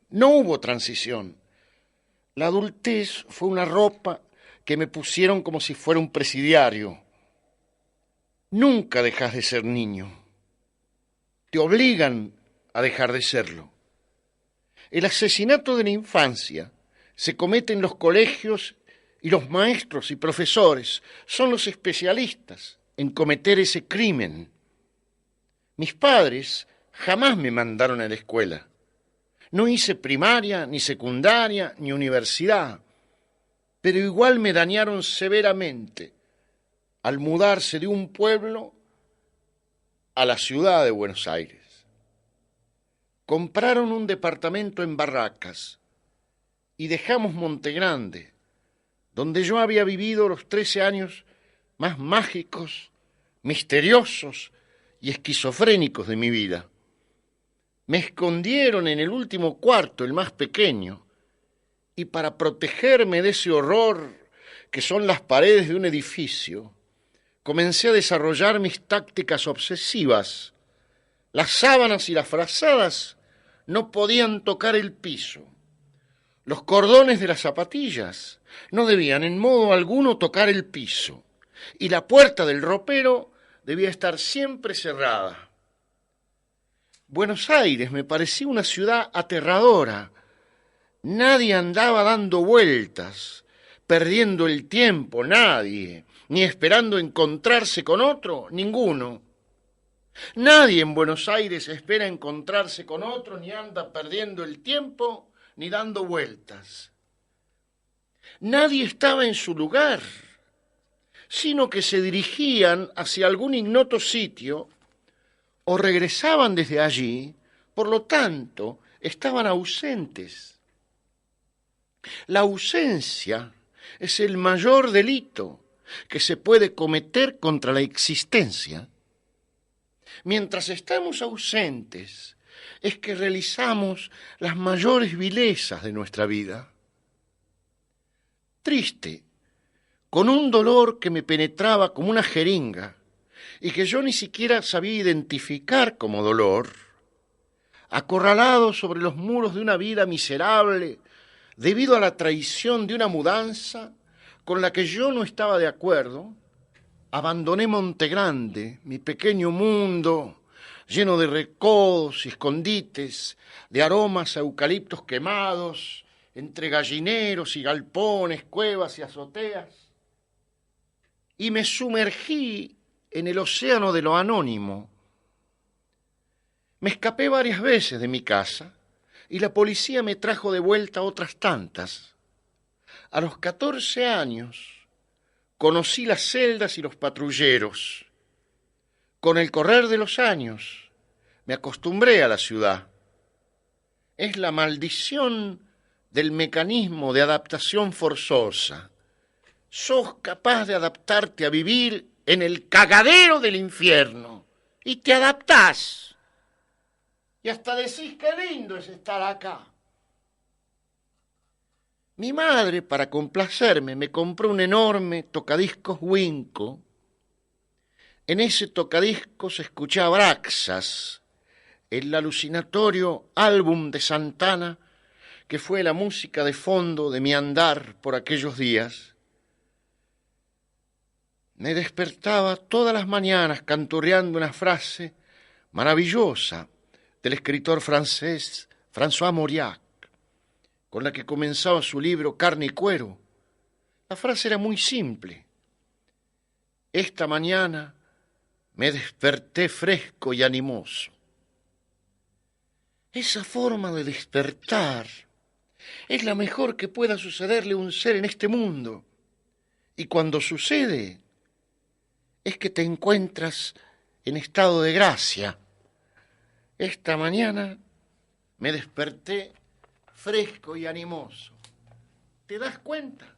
No hubo transición. La adultez fue una ropa que me pusieron como si fuera un presidiario. Nunca dejas de ser niño. Te obligan a dejar de serlo. El asesinato de la infancia se comete en los colegios y los maestros y profesores son los especialistas en cometer ese crimen. Mis padres jamás me mandaron a la escuela. No hice primaria, ni secundaria, ni universidad, pero igual me dañaron severamente al mudarse de un pueblo a la ciudad de Buenos Aires. Compraron un departamento en Barracas y dejamos Montegrande, donde yo había vivido los 13 años más mágicos, misteriosos y esquizofrénicos de mi vida. Me escondieron en el último cuarto, el más pequeño, y para protegerme de ese horror que son las paredes de un edificio, comencé a desarrollar mis tácticas obsesivas. Las sábanas y las frazadas no podían tocar el piso. Los cordones de las zapatillas no debían en modo alguno tocar el piso, y la puerta del ropero debía estar siempre cerrada. Buenos Aires me parecía una ciudad aterradora. Nadie andaba dando vueltas, perdiendo el tiempo, nadie, ni esperando encontrarse con otro, ninguno. Nadie en Buenos Aires espera encontrarse con otro, ni anda perdiendo el tiempo, ni dando vueltas. Nadie estaba en su lugar, sino que se dirigían hacia algún ignoto sitio o regresaban desde allí, por lo tanto, estaban ausentes. La ausencia es el mayor delito que se puede cometer contra la existencia. Mientras estamos ausentes, es que realizamos las mayores vilezas de nuestra vida. Triste, con un dolor que me penetraba como una jeringa y que yo ni siquiera sabía identificar como dolor, acorralado sobre los muros de una vida miserable debido a la traición de una mudanza con la que yo no estaba de acuerdo, abandoné Montegrande, mi pequeño mundo, lleno de recodos y escondites, de aromas a eucaliptos quemados, entre gallineros y galpones, cuevas y azoteas, y me sumergí en el océano de lo anónimo. Me escapé varias veces de mi casa y la policía me trajo de vuelta otras tantas. A los 14 años conocí las celdas y los patrulleros. Con el correr de los años me acostumbré a la ciudad. Es la maldición del mecanismo de adaptación forzosa. Sos capaz de adaptarte a vivir en el cagadero del infierno y te adaptás. Y hasta decís qué lindo es estar acá. Mi madre, para complacerme, me compró un enorme tocadiscos Winco. En ese tocadiscos escuchaba Braxas, el alucinatorio álbum de Santana, que fue la música de fondo de mi andar por aquellos días. Me despertaba todas las mañanas canturreando una frase maravillosa del escritor francés François Mauriac, con la que comenzaba su libro Carne y Cuero. La frase era muy simple. Esta mañana me desperté fresco y animoso. Esa forma de despertar es la mejor que pueda sucederle a un ser en este mundo. Y cuando sucede, es que te encuentras en estado de gracia. Esta mañana me desperté fresco y animoso. ¿Te das cuenta?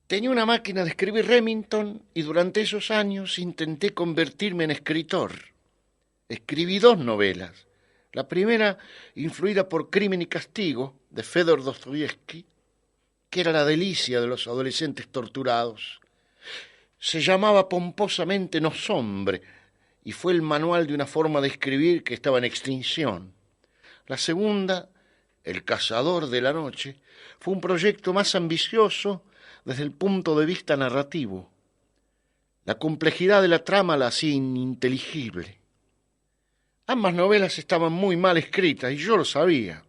Tenía una máquina de escribir Remington y durante esos años intenté convertirme en escritor. Escribí 2 novelas. La primera, influida por Crimen y Castigo, de Fedor Dostoyevsky, que era la delicia de los adolescentes torturados. Se llamaba pomposamente Nos Hombre y fue el manual de una forma de escribir que estaba en extinción. La segunda El cazador de la noche, fue un proyecto más ambicioso desde el punto de vista narrativo. La complejidad de la trama la hacía ininteligible. Ambas novelas estaban muy mal escritas y yo lo sabía.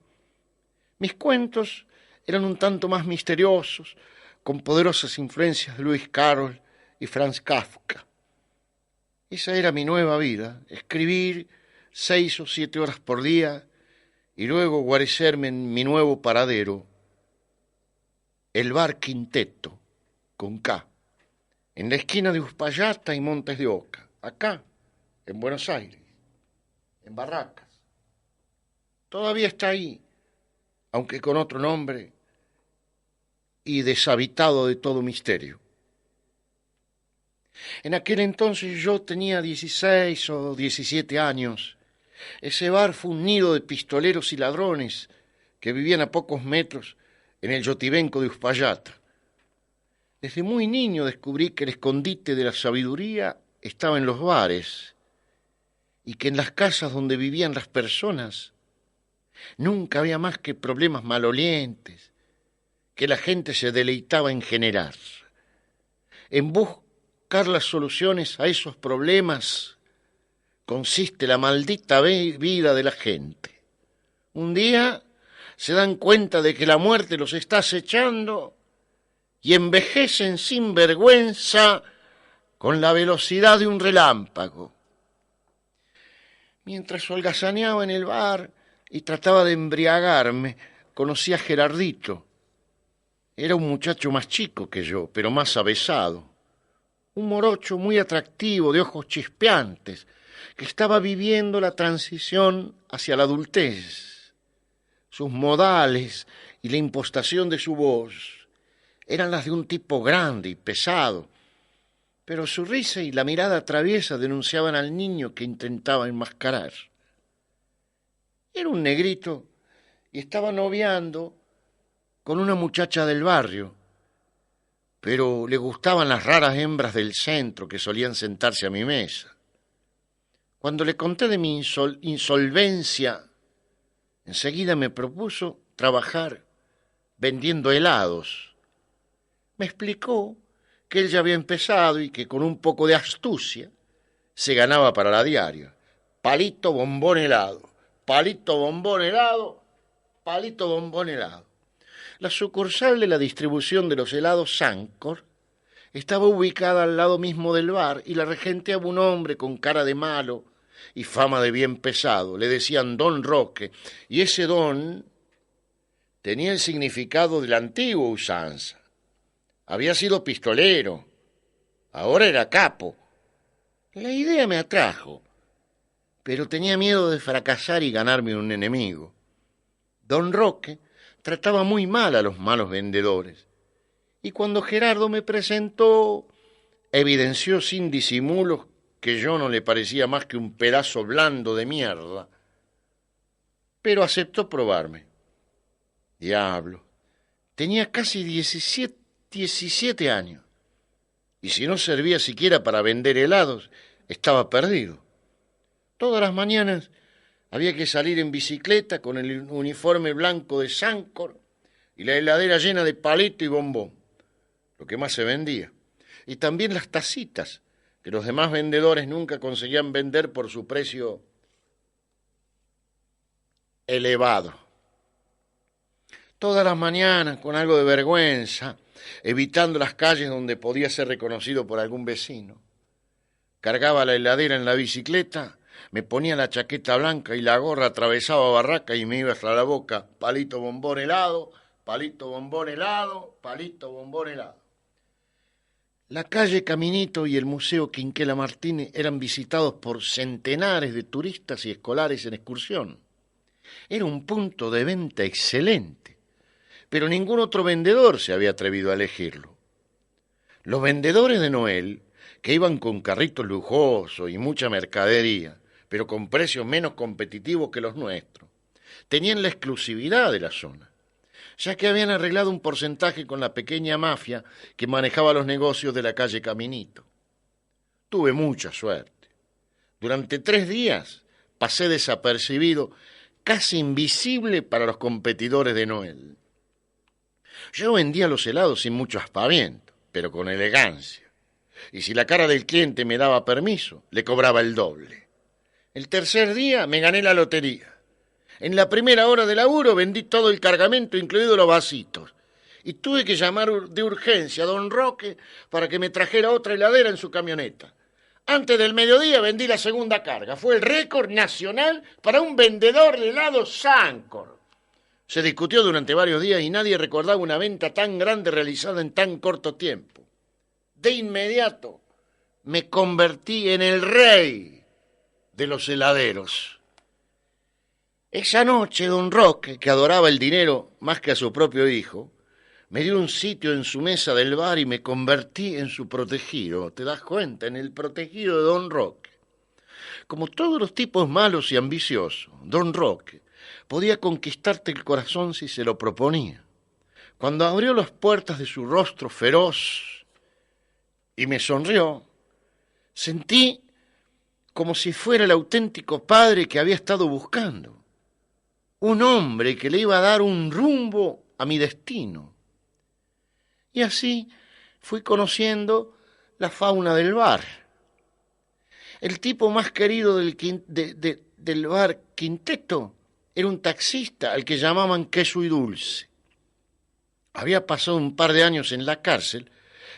Mis cuentos eran un tanto más misteriosos, con poderosas influencias de Lewis Carroll y Franz Kafka. Esa era mi nueva vida, escribir 6 o 7 horas por día y luego guarecerme en mi nuevo paradero, el Bar Quinteto, con K, en la esquina de Uspallata y Montes de Oca, acá, en Buenos Aires, en Barracas. Todavía está ahí, aunque con otro nombre y deshabitado de todo misterio. En aquel entonces yo tenía 16 o 17 años. Ese bar fue un nido de pistoleros y ladrones que vivían a pocos metros en el Yotibenco de Uspallata. Desde muy niño descubrí que el escondite de la sabiduría estaba en los bares y que en las casas donde vivían las personas nunca había más que problemas malolientes que la gente se deleitaba en generar. En buscar las soluciones a esos problemas consiste la maldita vida de la gente. Un día se dan cuenta de que la muerte los está acechando y envejecen sin vergüenza con la velocidad de un relámpago. Mientras holgazaneaba en el bar y trataba de embriagarme, conocí a Gerardito. Era un muchacho más chico que yo, pero más avesado. Un morocho muy atractivo, de ojos chispeantes, que estaba viviendo la transición hacia la adultez. Sus modales y la impostación de su voz eran las de un tipo grande y pesado, pero su risa y la mirada traviesa denunciaban al niño que intentaba enmascarar. Era un negrito y estaba noviando con una muchacha del barrio, pero le gustaban las raras hembras del centro que solían sentarse a mi mesa. Cuando le conté de mi insolvencia, enseguida me propuso trabajar vendiendo helados. Me explicó que él ya había empezado y que con un poco de astucia se ganaba para la diaria. Palito, bombón, helado. Palito, bombón, helado. Palito, bombón, helado. La sucursal de la distribución de los helados Sancor estaba ubicada al lado mismo del bar y la regenteaba un hombre con cara de malo y fama de bien pesado. Le decían Don Roque, y ese don tenía el significado de la antigua usanza. Había sido pistolero, ahora era capo. La idea me atrajo, pero tenía miedo de fracasar y ganarme un enemigo. Don Roque trataba muy mal a los malos vendedores, y cuando Gerardo me presentó, evidenció sin disimulos que yo no le parecía más que un pedazo blando de mierda, pero aceptó probarme. Diablo, tenía casi 17 años, y si no servía siquiera para vender helados, estaba perdido. Todas las mañanas había que salir en bicicleta con el uniforme blanco de Sancor y la heladera llena de palito y bombón, lo que más se vendía, y también las tacitas que los demás vendedores nunca conseguían vender por su precio elevado. Todas las mañanas, con algo de vergüenza, evitando las calles donde podía ser reconocido por algún vecino, cargaba la heladera en la bicicleta, me ponía la chaqueta blanca y la gorra, atravesaba Barraca y me iba hasta la boca, palito, bombón, helado, palito, bombón, helado, palito, bombón, helado. La calle Caminito y el Museo Quinquela Martínez eran visitados por centenares de turistas y escolares en excursión. Era un punto de venta excelente, pero ningún otro vendedor se había atrevido a elegirlo. Los vendedores de Noel, que iban con carritos lujosos y mucha mercadería, pero con precios menos competitivos que los nuestros, tenían la exclusividad de la zona, ya que habían arreglado un porcentaje con la pequeña mafia que manejaba los negocios de la calle Caminito. Tuve mucha suerte. Durante 3 días pasé desapercibido casi invisible para los competidores de Noel. Yo vendía los helados sin mucho aspaviento, pero con elegancia. Y si la cara del cliente me daba permiso, le cobraba el doble. El tercer día me gané la lotería. En la primera hora de laburo vendí todo el cargamento, incluidos los vasitos. Y tuve que llamar de urgencia a don Roque para que me trajera otra heladera en su camioneta. Antes del mediodía vendí la segunda carga. Fue el récord nacional para un vendedor de helados Sancor. Se discutió durante varios días y nadie recordaba una venta tan grande realizada en tan corto tiempo. De inmediato me convertí en el rey de los heladeros. Esa noche don Roque, que adoraba el dinero más que a su propio hijo, me dio un sitio en su mesa del bar y me convertí en su protegido. ¿Te das cuenta? En el protegido de don Roque. Como todos los tipos malos y ambiciosos, don Roque podía conquistarte el corazón si se lo proponía. Cuando abrió las puertas de su rostro feroz y me sonrió, sentí como si fuera el auténtico padre que había estado buscando. Un hombre que le iba a dar un rumbo a mi destino. Y así fui conociendo la fauna del bar. El tipo más querido del bar Quinteto era un taxista al que llamaban Queso y Dulce. Había pasado un par de años en la cárcel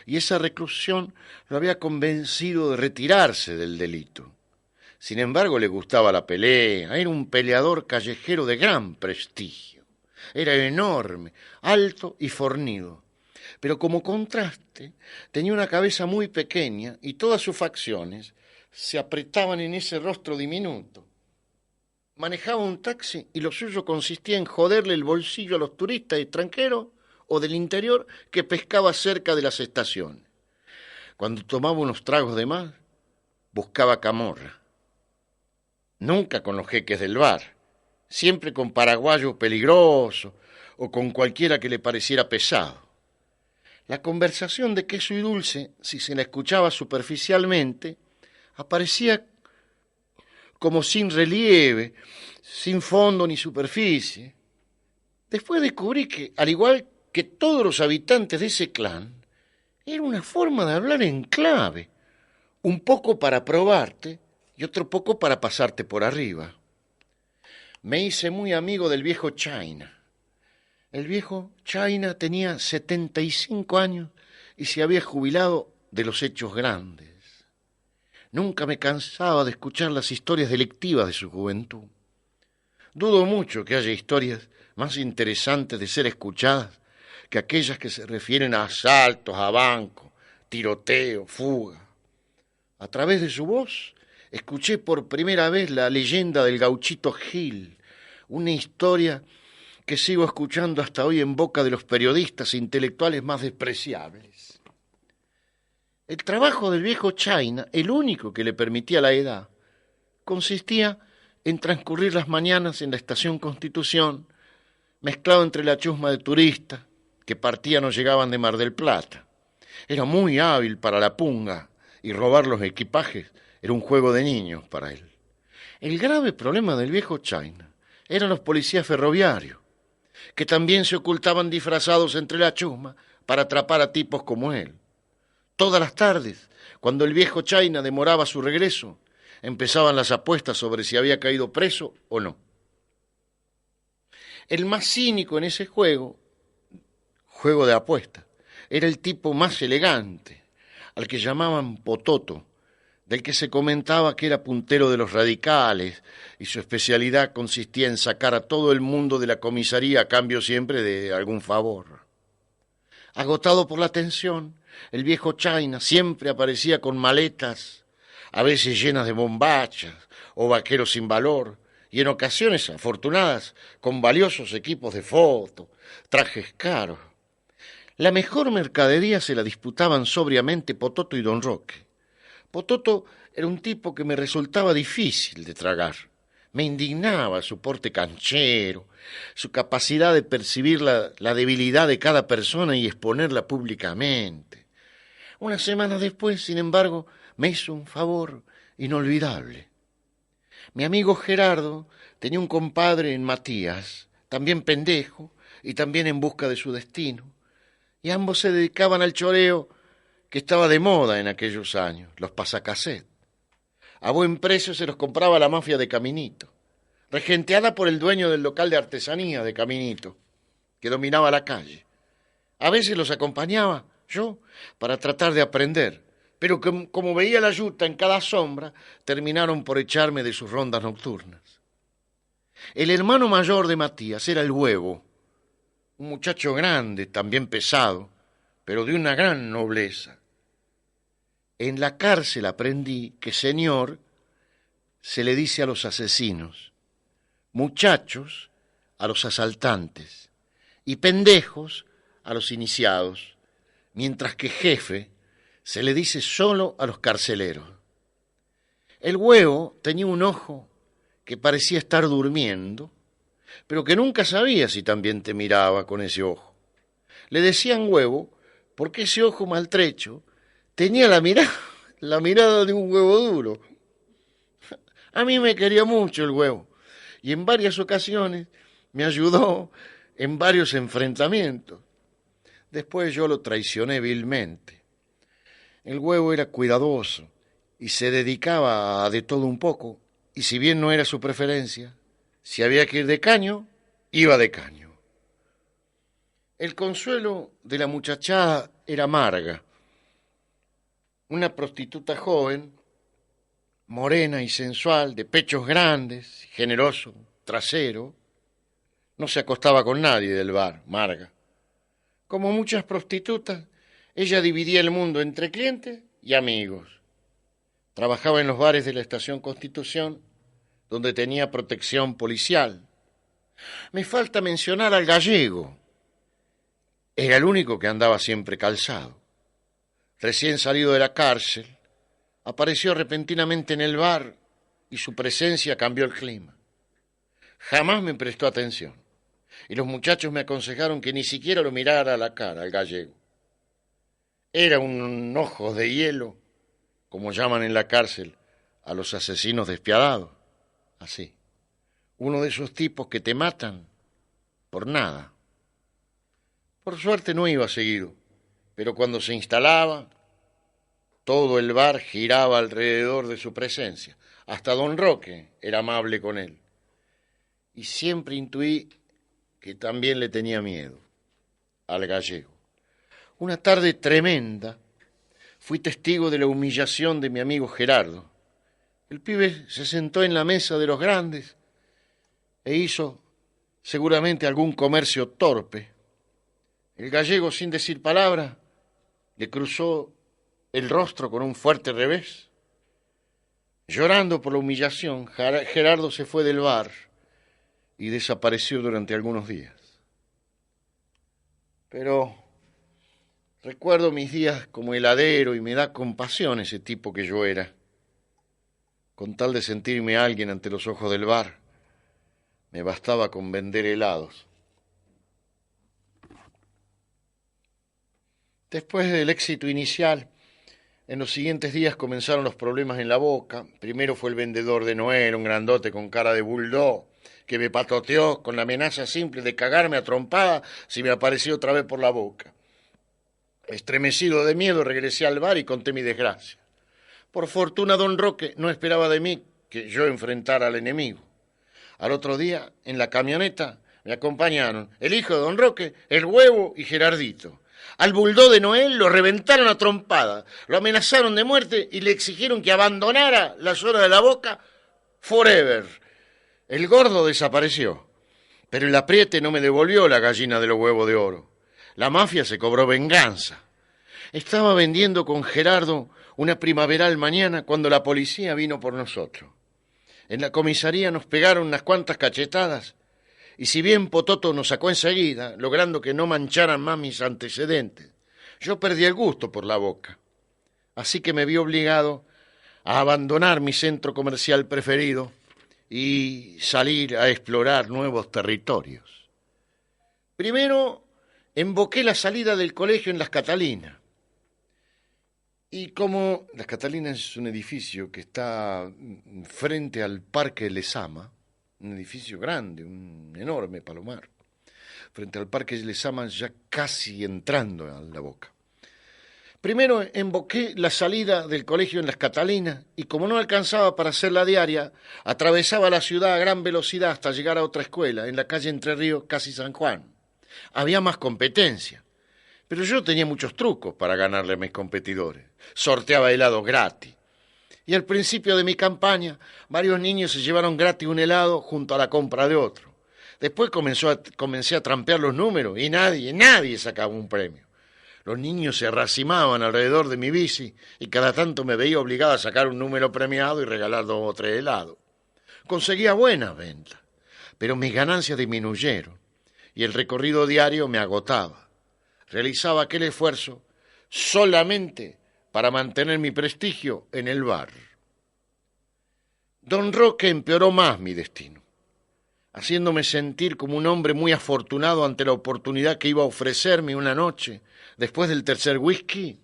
y esa reclusión lo había convencido de retirarse del delito. Sin embargo, le gustaba la pelea, era un peleador callejero de gran prestigio. Era enorme, alto y fornido. Pero como contraste, tenía una cabeza muy pequeña y todas sus facciones se apretaban en ese rostro diminuto. Manejaba un taxi y lo suyo consistía en joderle el bolsillo a los turistas extranjeros o del interior que pescaba cerca de las estaciones. Cuando tomaba unos tragos de más, buscaba camorra. Nunca con los jeques del bar, siempre con paraguayos peligrosos o con cualquiera que le pareciera pesado. La conversación de Queso y Dulce, si se la escuchaba superficialmente, aparecía como sin relieve, sin fondo ni superficie. Después descubrí que, al igual que todos los habitantes de ese clan, era una forma de hablar en clave, un poco para probarte y otro poco para pasarte por arriba. Me hice muy amigo del viejo China. El viejo China tenía 75 años y se había jubilado de los hechos grandes. Nunca me cansaba de escuchar las historias delictivas de su juventud. Dudo mucho que haya historias más interesantes de ser escuchadas que aquellas que se refieren a asaltos, a bancos, tiroteo, fuga. A través de su voz escuché por primera vez la leyenda del gauchito Gil, una historia que sigo escuchando hasta hoy en boca de los periodistas e intelectuales más despreciables. El trabajo del viejo China, el único que le permitía la edad, consistía en transcurrir las mañanas en la estación Constitución, mezclado entre la chusma de turistas que partían o llegaban de Mar del Plata. Era muy hábil para la punga y robar los equipajes era un juego de niños para él. El grave problema del viejo China eran los policías ferroviarios, que también se ocultaban disfrazados entre la chusma para atrapar a tipos como él. Todas las tardes, cuando el viejo China demoraba su regreso, empezaban las apuestas sobre si había caído preso o no. El más cínico en ese juego de apuestas, era el tipo más elegante, al que llamaban Pototo, del que se comentaba que era puntero de los radicales y su especialidad consistía en sacar a todo el mundo de la comisaría a cambio siempre de algún favor. Agotado por la tensión, el viejo China siempre aparecía con maletas, a veces llenas de bombachas o vaqueros sin valor, y en ocasiones afortunadas con valiosos equipos de foto, trajes caros. La mejor mercadería se la disputaban sobriamente Pototo y don Roque. Pototo era un tipo que me resultaba difícil de tragar. Me indignaba su porte canchero, su capacidad de percibir la debilidad de cada persona y exponerla públicamente. Unas semanas después, sin embargo, me hizo un favor inolvidable. Mi amigo Gerardo tenía un compadre en Matías, también pendejo y también en busca de su destino, y ambos se dedicaban al choreo que estaba de moda en aquellos años, los pasacassette. A buen precio se los compraba la mafia de Caminito, regenteada por el dueño del local de artesanía de Caminito, que dominaba la calle. A veces los acompañaba yo para tratar de aprender, pero como veía la yuta en cada sombra, terminaron por echarme de sus rondas nocturnas. El hermano mayor de Matías era el Huevo, un muchacho grande, también pesado, pero de una gran nobleza. En la cárcel aprendí que señor se le dice a los asesinos, muchachos a los asaltantes y pendejos a los iniciados, mientras que jefe se le dice solo a los carceleros. El Huevo tenía un ojo que parecía estar durmiendo, pero que nunca sabía si también te miraba con ese ojo. Le decían Huevo porque ese ojo maltrecho tenía la mirada de un huevo duro. A mí me quería mucho el Huevo y en varias ocasiones me ayudó en varios enfrentamientos. Después yo lo traicioné vilmente. El Huevo era cuidadoso y se dedicaba a de todo un poco, y si bien no era su preferencia, si había que ir de caño, iba de caño. El consuelo de la muchachada era Marga, una prostituta joven, morena y sensual, de pechos grandes, generoso, trasero. No se acostaba con nadie del bar, Marga. Como muchas prostitutas, ella dividía el mundo entre clientes y amigos. Trabajaba en los bares de la Estación Constitución, donde tenía protección policial. Me falta mencionar al Gallego. Era el único que andaba siempre calzado. Recién salido de la cárcel, apareció repentinamente en el bar y su presencia cambió el clima. Jamás me prestó atención y los muchachos me aconsejaron que ni siquiera lo mirara a la cara al Gallego. Era un ojo de hielo, como llaman en la cárcel a los asesinos despiadados. Así. Uno de esos tipos que te matan por nada. Por suerte no iba seguido, pero cuando se instalaba, todo el bar giraba alrededor de su presencia. Hasta don Roque era amable con él. Y siempre intuí que también le tenía miedo al Gallego. Una tarde tremenda, fui testigo de la humillación de mi amigo Gerardo. El pibe se sentó en la mesa de los grandes e hizo seguramente algún comercio torpe. El Gallego, sin decir palabra, le cruzó el rostro con un fuerte revés. Llorando por la humillación, Gerardo se fue del bar y desapareció durante algunos días. Pero recuerdo mis días como heladero y me da compasión ese tipo que yo era. Con tal de sentirme alguien ante los ojos del bar, me bastaba con vender helados. Después del éxito inicial, en los siguientes días comenzaron los problemas en la boca. Primero fue el vendedor de Noel, un grandote con cara de bulldog, que me patoteó con la amenaza simple de cagarme a trompada si me aparecía otra vez por la boca. Estremecido de miedo, regresé al bar y conté mi desgracia. Por fortuna, don Roque no esperaba de mí que yo enfrentara al enemigo. Al otro día, en la camioneta, me acompañaron el hijo de don Roque, el Huevo y Gerardito. Al bulldog de Noel lo reventaron a trompada, lo amenazaron de muerte y le exigieron que abandonara la zona de la boca forever. El gordo desapareció, pero el apriete no me devolvió la gallina de los huevos de oro. La mafia se cobró venganza. Estaba vendiendo con Gerardo una primaveral mañana cuando la policía vino por nosotros. En la comisaría nos pegaron unas cuantas cachetadas y si bien Pototo nos sacó enseguida, logrando que no mancharan más mis antecedentes, yo perdí el gusto por la boca. Así que me vi obligado a abandonar mi centro comercial preferido y salir a explorar nuevos territorios. Primero emboqué la salida del colegio en Las Catalinas. Y como Las Catalinas es un edificio que está frente al Parque Lezama, un edificio grande, un enorme palomar, frente al Parque Lezaman, ya casi entrando a la Boca. Primero emboqué la salida del colegio en Las Catalinas y como no alcanzaba para hacer la diaria, atravesaba la ciudad a gran velocidad hasta llegar a otra escuela, en la calle Entre Ríos, casi San Juan. Había más competencia, pero yo tenía muchos trucos para ganarle a mis competidores. Sorteaba helados gratis. Y al principio de mi campaña, varios niños se llevaron gratis un helado junto a la compra de otro. Después comencé a trampear los números y nadie sacaba un premio. Los niños se racimaban alrededor de mi bici y cada tanto me veía obligado a sacar un número premiado y regalar 2 o 3 helados. Conseguía buenas ventas, pero mis ganancias disminuyeron y el recorrido diario me agotaba. Realizaba aquel esfuerzo solamente para mantener mi prestigio en el bar. Don Roque empeoró más mi destino, haciéndome sentir como un hombre muy afortunado ante la oportunidad que iba a ofrecerme una noche. Después del tercer whisky,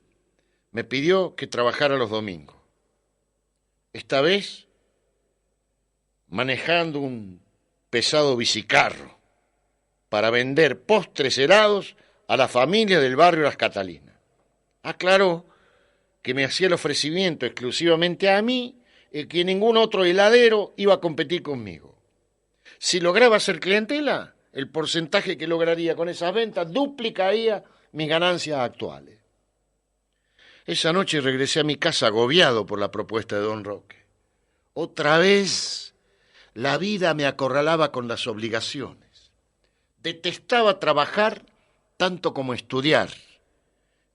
me pidió que trabajara los domingos. Esta vez, manejando un pesado bicicarro para vender postres helados a la familia del barrio Las Catalinas. Aclaró que me hacía el ofrecimiento exclusivamente a mí y que ningún otro heladero iba a competir conmigo. Si lograba hacer clientela, el porcentaje que lograría con esas ventas duplicaría mis ganancias actuales. Esa noche regresé a mi casa agobiado por la propuesta de don Roque. Otra vez la vida me acorralaba con las obligaciones. Detestaba trabajar tanto como estudiar.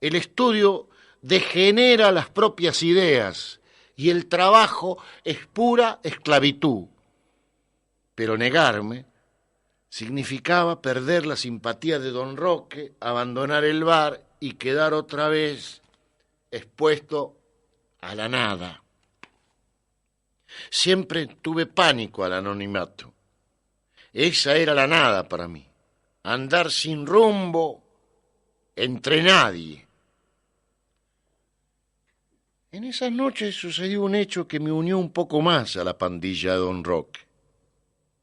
El estudio degenera las propias ideas y el trabajo es pura esclavitud. Pero negarme significaba perder la simpatía de don Roque, abandonar el bar y quedar otra vez expuesto a la nada. Siempre tuve pánico al anonimato. Esa era la nada para mí, andar sin rumbo entre nadie. En esas noches sucedió un hecho que me unió un poco más a la pandilla de don Roque.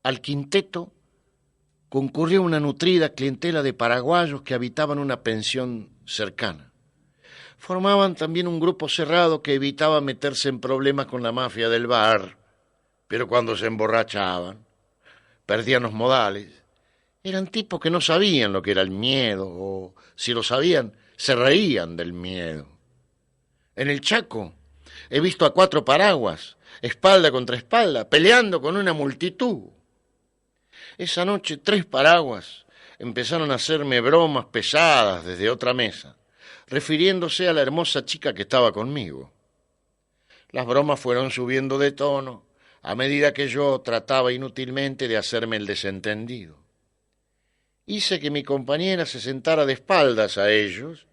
Al quinteto concurrió una nutrida clientela de paraguayos que habitaban una pensión cercana. Formaban también un grupo cerrado que evitaba meterse en problemas con la mafia del bar, pero cuando se emborrachaban, perdían los modales. Eran tipos que no sabían lo que era el miedo, o si lo sabían, se reían del miedo. En el Chaco he visto a 4 paraguas, espalda contra espalda, peleando con una multitud. Esa noche 3 paraguas empezaron a hacerme bromas pesadas desde otra mesa, refiriéndose a la hermosa chica que estaba conmigo. Las bromas fueron subiendo de tono a medida que yo trataba inútilmente de hacerme el desentendido. Hice que mi compañera se sentara de espaldas a ellos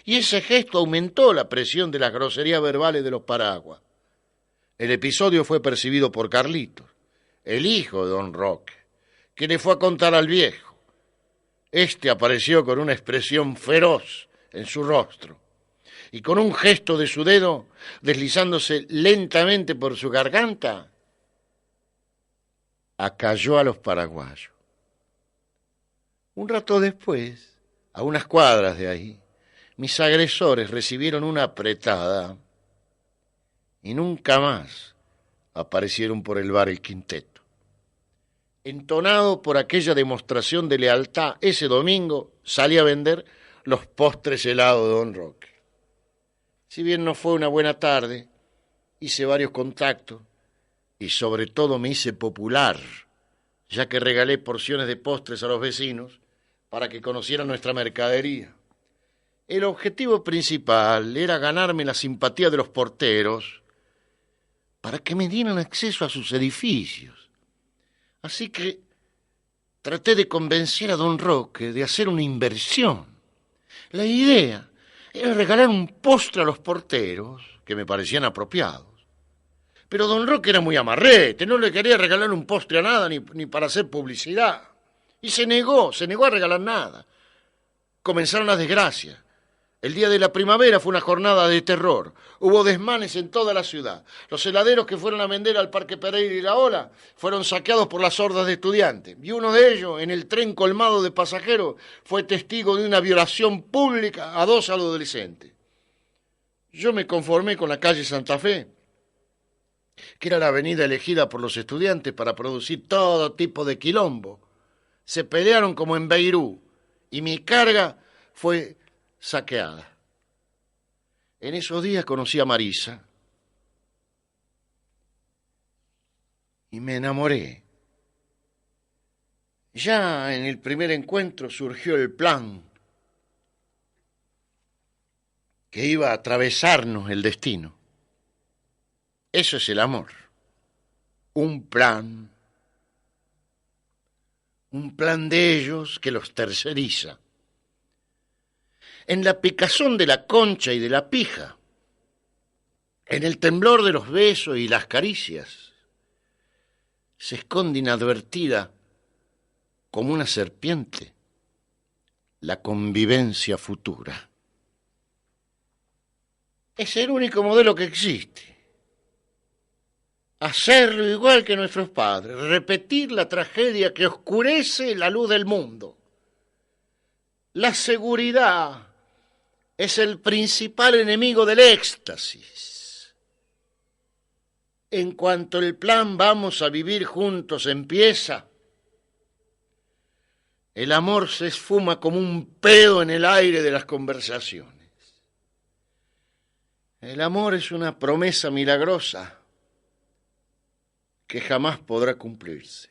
y ese gesto aumentó la presión de las groserías verbales de los paraguas. El episodio fue percibido por Carlitos, el hijo de don Roque, que le fue a contar al viejo. Este apareció con una expresión feroz en su rostro y con un gesto de su dedo deslizándose lentamente por su garganta, acalló a los paraguayos. Un rato después, a unas cuadras de ahí, mis agresores recibieron una apretada y nunca más aparecieron por el bar El Quinteto. Entonado por aquella demostración de lealtad, ese domingo salí a vender los postres helados de don Roque. Si bien no fue una buena tarde, hice varios contactos y sobre todo me hice popular, ya que regalé porciones de postres a los vecinos para que conocieran nuestra mercadería. El objetivo principal era ganarme la simpatía de los porteros para que me dieran acceso a sus edificios. Así que traté de convencer a don Roque de hacer una inversión. La idea era regalar un postre a los porteros que me parecían apropiados. Pero don Roque era muy amarrete, no le quería regalar un postre a nada ni para hacer publicidad. Y se negó a regalar nada. Comenzaron las desgracias. El día de la primavera fue una jornada de terror. Hubo desmanes en toda la ciudad. Los heladeros que fueron a vender al Parque Pereira y La Ola fueron saqueados por las hordas de estudiantes. Y uno de ellos, en el tren colmado de pasajeros, fue testigo de una violación pública a 2 adolescentes. Yo me conformé con la calle Santa Fe, que era la avenida elegida por los estudiantes para producir todo tipo de quilombo. Se pelearon como en Beirut y mi carga fue saqueada. En esos días conocí a Marisa y me enamoré. Ya en el primer encuentro surgió el plan que iba a atravesarnos el destino. Eso es el amor. Un plan de ellos que los terceriza. En la picazón de la concha y de la pija, en el temblor de los besos y las caricias, se esconde inadvertida como una serpiente la convivencia futura. Es el único modelo que existe. Hacerlo igual que nuestros padres, repetir la tragedia que oscurece la luz del mundo. La seguridad es el principal enemigo del éxtasis. En cuanto el plan vamos a vivir juntos empieza, el amor se esfuma como un pedo en el aire de las conversaciones. El amor es una promesa milagrosa que jamás podrá cumplirse.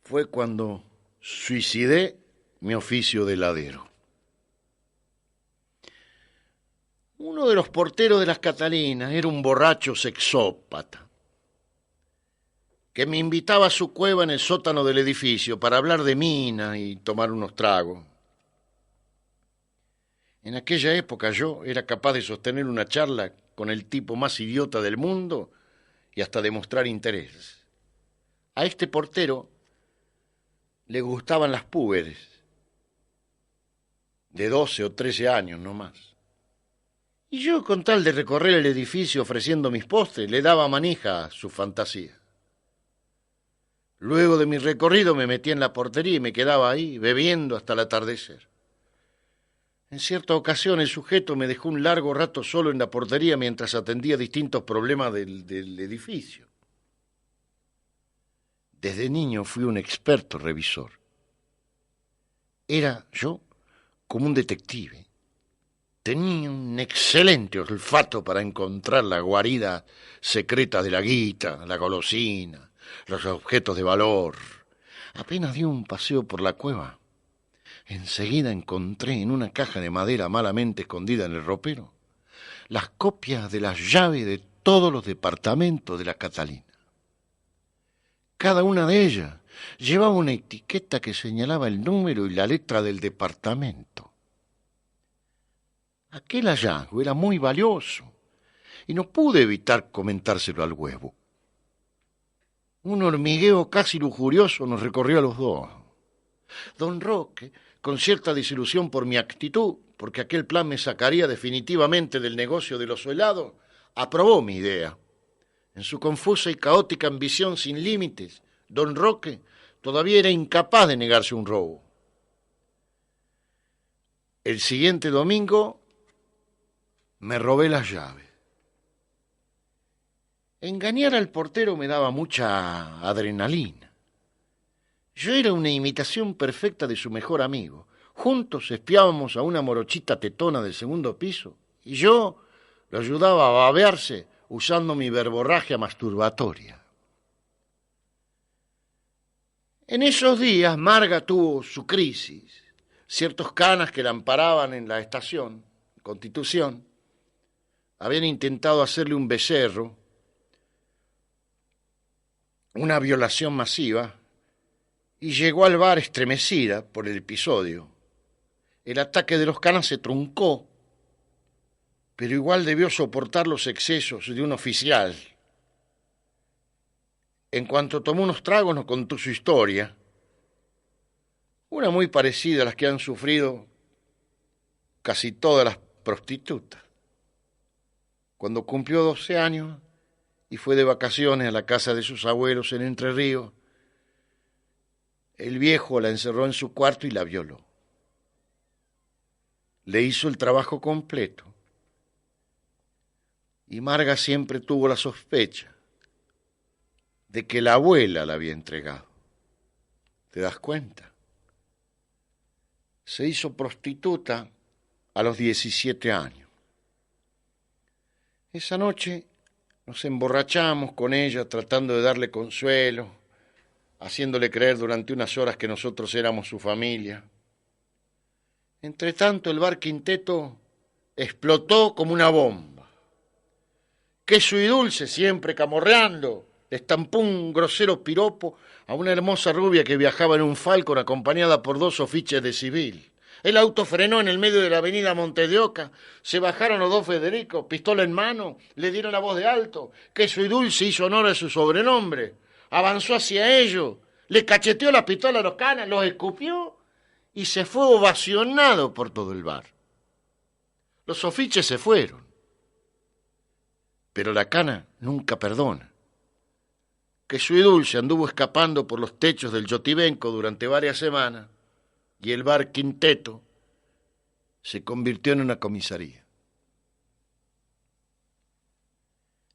Fue cuando suicidé mi oficio de heladero. Uno de los porteros de las Catalinas era un borracho sexópata que me invitaba a su cueva en el sótano del edificio para hablar de mina y tomar unos tragos. En aquella época yo era capaz de sostener una charla con el tipo más idiota del mundo y hasta demostrar interés. A este portero le gustaban las púberes, de 12 o 13 años no más. Y yo, con tal de recorrer el edificio ofreciendo mis postres, le daba manija a su fantasía. Luego de mi recorrido me metí en la portería y me quedaba ahí, bebiendo hasta el atardecer. En cierta ocasión el sujeto me dejó un largo rato solo en la portería mientras atendía distintos problemas del edificio. Desde niño fui un experto revisor. Era yo como un detective. Tenía un excelente olfato para encontrar la guarida secreta de la guita, la golosina, los objetos de valor. Apenas di un paseo por la cueva, enseguida encontré en una caja de madera malamente escondida en el ropero las copias de las llaves de todos los departamentos de la Catalina. Cada una de ellas llevaba una etiqueta que señalaba el número y la letra del departamento. Aquel hallazgo era muy valioso y no pude evitar comentárselo al huevo. Un hormigueo casi lujurioso nos recorrió a los dos. Don Roque, con cierta desilusión por mi actitud, porque aquel plan me sacaría definitivamente del negocio de los helados, aprobó mi idea. En su confusa y caótica ambición sin límites, don Roque todavía era incapaz de negarse un robo. El siguiente domingo me robé las llaves. Engañar al portero me daba mucha adrenalina. Yo era una imitación perfecta de su mejor amigo. Juntos espiábamos a una morochita tetona del segundo piso y yo lo ayudaba a babearse usando mi verborragia masturbatoria. En esos días Marga tuvo su crisis. Ciertos canas que la amparaban en la estación, Constitución, habían intentado hacerle un becerro, una violación masiva, y llegó al bar estremecida por el episodio. El ataque de los canas se truncó, pero igual debió soportar los excesos de un oficial. En cuanto tomó unos tragos nos contó su historia. una muy parecida a las que han sufrido casi todas las prostitutas. Cuando cumplió 12 años y fue de vacaciones a la casa de sus abuelos en Entre Ríos, el viejo la encerró en su cuarto y la violó. Le hizo el trabajo completo. Y Marga siempre tuvo la sospecha de que la abuela la había entregado. ¿Te das cuenta? Se hizo prostituta a los 17 años. Esa noche nos emborrachamos con ella tratando de darle consuelo, haciéndole creer durante unas horas que nosotros éramos su familia. Entretanto, el bar Quinteto explotó como una bomba. Queso y Dulce, siempre camorreando, le estampó un grosero piropo a una hermosa rubia que viajaba en un Falcon acompañada por 2 ofiches de civil. El auto frenó en el medio de la avenida Montes de Oca, se bajaron los 2 Federicos, pistola en mano, le dieron la voz de alto. Queso y Dulce hizo honor a su sobrenombre, avanzó hacia ellos, le cacheteó la pistola a los canas, los escupió y se fue ovacionado por todo el bar. Los ofiches se fueron, pero la cana nunca perdona. Queso y Dulce anduvo escapando por los techos del Yotibenco durante varias semanas y el bar Quinteto se convirtió en una comisaría.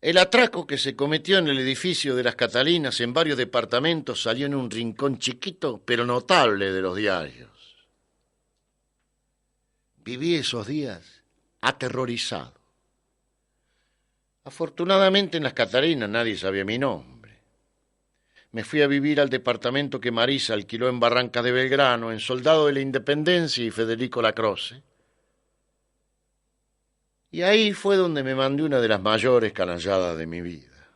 El atraco que se cometió en el edificio de las Catalinas en varios departamentos salió en un rincón chiquito pero notable de los diarios. Viví esos días aterrorizado. Afortunadamente en las Catalinas nadie sabía mi nombre. Me fui a vivir al departamento que Marisa alquiló en Barrancas de Belgrano, en Soldado de la Independencia y Federico Lacroce. Y ahí fue donde me mandé una de las mayores canalladas de mi vida.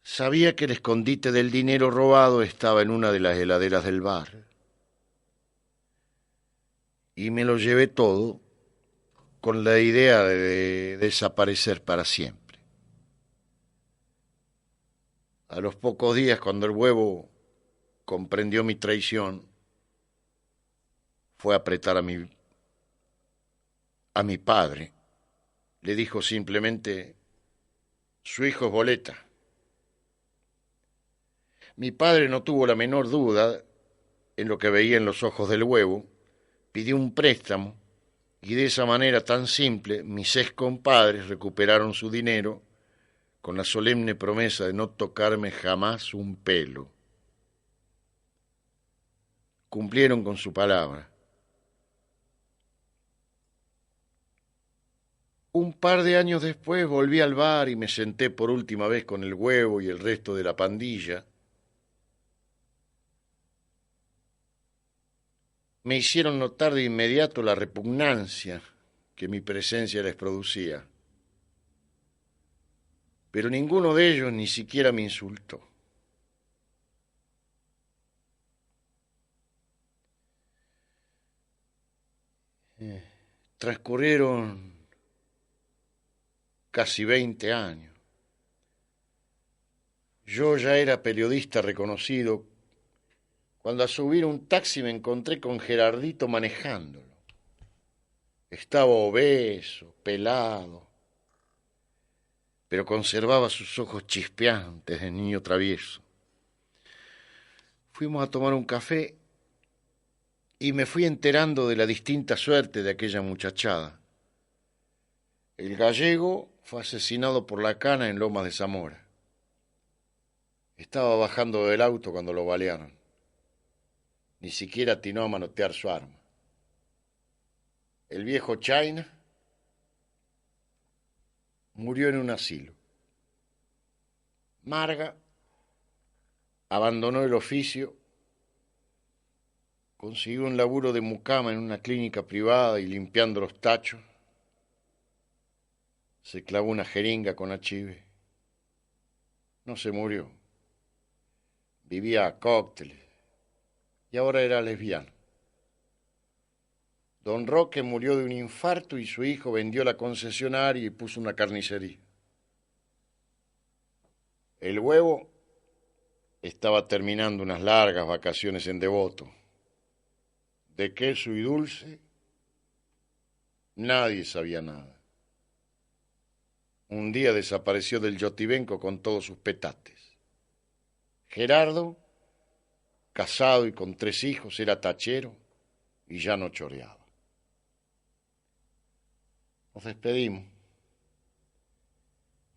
Sabía que el escondite del dinero robado estaba en una de las heladeras del bar. Y me lo llevé todo con la idea de desaparecer para siempre. A los pocos días, cuando el huevo comprendió mi traición, fue a apretar a mi padre. Le dijo simplemente: su hijo es boleta. Mi padre no tuvo la menor duda en lo que veía en los ojos del huevo, pidió un préstamo y de esa manera tan simple mis ex compadres recuperaron su dinero con la solemne promesa de no tocarme jamás un pelo. Cumplieron con su palabra. Un par de años después volví al bar y me senté por última vez con el huevo y el resto de la pandilla. Me hicieron notar de inmediato la repugnancia que mi presencia les producía. Pero ninguno de ellos ni siquiera me insultó. Transcurrieron casi 20 años. Yo ya era periodista reconocido cuando a subir un taxi me encontré con Gerardito manejándolo. Estaba obeso, pelado, pero conservaba sus ojos chispeantes de niño travieso. Fuimos a tomar un café y me fui enterando de la distinta suerte de aquella muchachada. El gallego fue asesinado por la cana en Lomas de Zamora. Estaba bajando del auto cuando lo balearon. Ni siquiera atinó a manotear su arma. El viejo China murió en un asilo. Marga abandonó el oficio, consiguió un laburo de mucama en una clínica privada y limpiando los tachos, se clavó una jeringa con HIV. No se murió. Vivía a cócteles y ahora era lesbiana. Don Roque murió de un infarto y su hijo vendió la concesionaria y puso una carnicería. El huevo estaba terminando unas largas vacaciones en Devoto. De queso y dulce, nadie sabía nada. Un día desapareció del Yotibenco con todos sus petates. Gerardo, casado y con 3 hijos, era tachero y ya no choreaba. Nos despedimos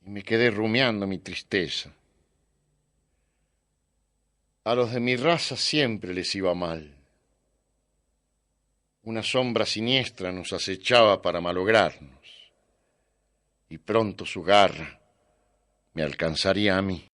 y me quedé rumiando mi tristeza. A los de mi raza siempre les iba mal. Una sombra siniestra nos acechaba para malograrnos, y pronto su garra me alcanzaría a mí.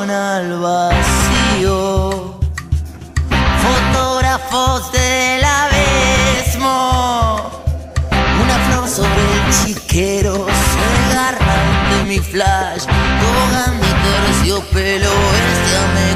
Al vacío, fotógrafos del abismo, una flor sobre el chiquero, se agarran de mi flash, togan mi terciopelo, me